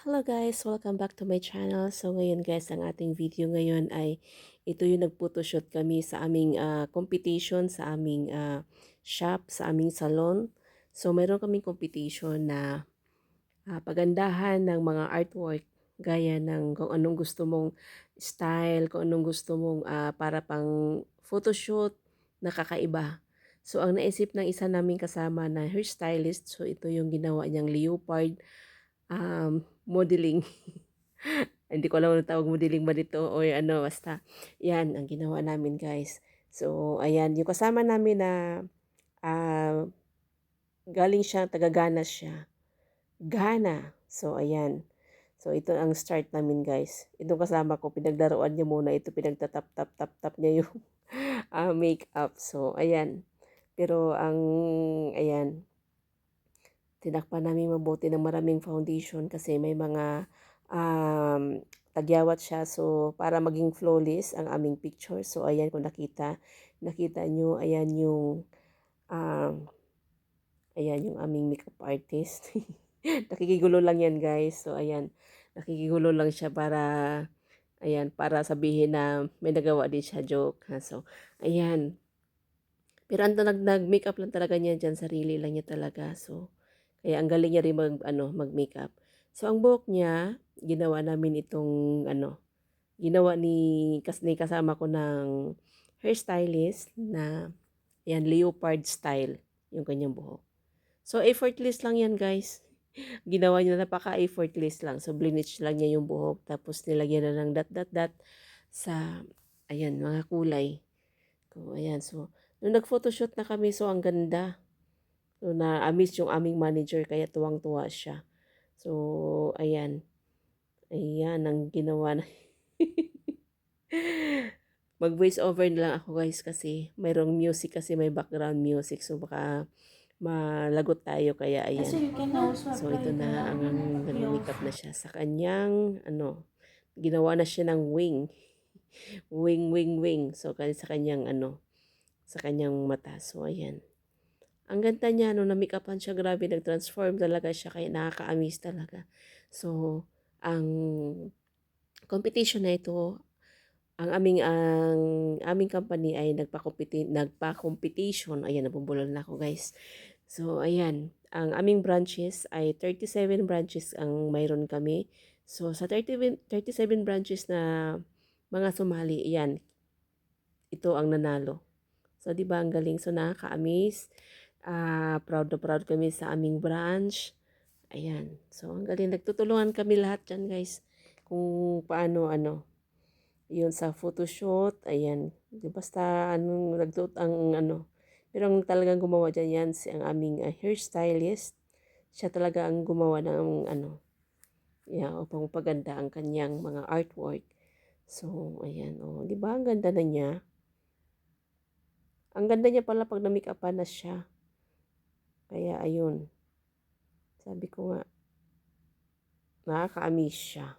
Hello guys! Welcome back to my channel. So ngayon guys, ang ating video ngayon ay ito yung nag-photoshoot kami sa aming competition, sa aming shop, sa aming salon. So meron kaming competition na pagandahan ng mga artwork gaya ng kung anong gusto mong style, kung anong gusto mong para pang photoshoot na kakaiba. So ang naisip ng isa naming kasama na hairstylist, so ito yung ginawa niyang leopard modeling. Hindi ko alam ano tawag, modeling ba dito o ano, basta yan ang ginawa namin guys. So ayan, yung kasama namin na ah, galing siya, taga-Ghana siya. Ghana. So ayan. So ito ang start namin guys. Itong kasama ko, pinagdaruan niya muna ito, pinagtatap-tap-tap-tap niya yung makeup. So ayan. Pero ayan, tinakpan namin mabuti ng maraming foundation kasi may mga tagyawat siya. So, para maging flawless ang aming picture. So, ayan kung nakita nyo, ayan yung aming makeup artist. Nakikigulo lang yan guys. So, ayan, nakikigulo lang siya para, ayan, para sabihin na may nagawa din siya joke. So, ayan. Pero nag-makeup lang talaga niya dyan, sarili lang niya talaga. So, kaya ang galing niya rin mag-makeup. So, ang buhok niya, ginawa namin itong, ginawa ni kasama ko ng hairstylist na, yan, leopard style, yung kanyang buhok. So, effortless lang yan, guys. Ginawa niya, napaka-effortless lang. So, bleach lang niya yung buhok. Tapos, nilagyan na ng dot sa, ayan, mga kulay. So, ayan. So, nung nag-photoshoot na kami, so, ang ganda. So, na-miss yung aming manager, kaya tuwang-tuwa siya. So, ayan. Ayan, ang ginawa na. Mag-voice over na lang ako guys kasi mayroong music, kasi may background music. So, baka malagot tayo, kaya ayan. So, ito na ang nag-makeup na siya sa kanyang, ginawa na siya ng wing. Wing. So, sa kanyang, sa kanyang mata. So, ayan. Ang ganda niya, na-make-upan siya, grabe, nag-transform talaga siya, kaya nakaka-amaze talaga. So, ang competition na ito, ang aming company ay nagpa-competition. Ayan, nabubulol na ako guys. So, ayan, ang aming branches ay 37 branches ang mayroon kami. So, sa 37 branches na mga sumali, ayan, ito ang nanalo. So, di ba ang galing? So, nakaka-amaze. Proud na proud kami sa aming branch. Ayan. So, ang galing. Nagtutulungan kami lahat dyan, guys. Kung paano, yun sa photoshoot. Ayan. Basta, pero ang talagang gumawa dyan yan, ang aming hairstylist. Siya talaga ang gumawa ng, upang paganda ang kanyang mga artwork. So, ayan. Oh, di ba? Ang ganda na niya. Ang ganda niya pala pag na-make-upan na siya. Kaya, ayun. Sabi ko nga, nakaka-amaze siya.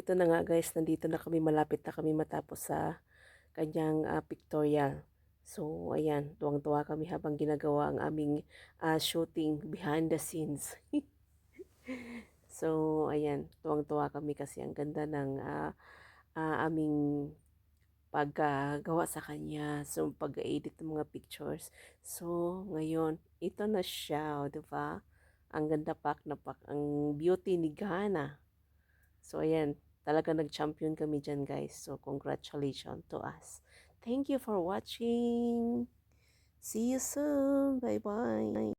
ito na nga guys, nandito na kami, malapit na kami matapos sa kanyang pictorial. So, ayan, tuwang-tuwa kami habang ginagawa ang aming shooting behind the scenes. So, ayan, tuwang-tuwa kami kasi ang ganda ng aming paggawa sa kanya. So, pag-edit ng mga pictures. So, ngayon, ito na siya, o, diba? Ang ganda pak na pak, ang beauty ni Ghana. So, ayan, talaga nag-champion kami dyan, guys. So, congratulations to us. Thank you for watching. See you soon. Bye-bye.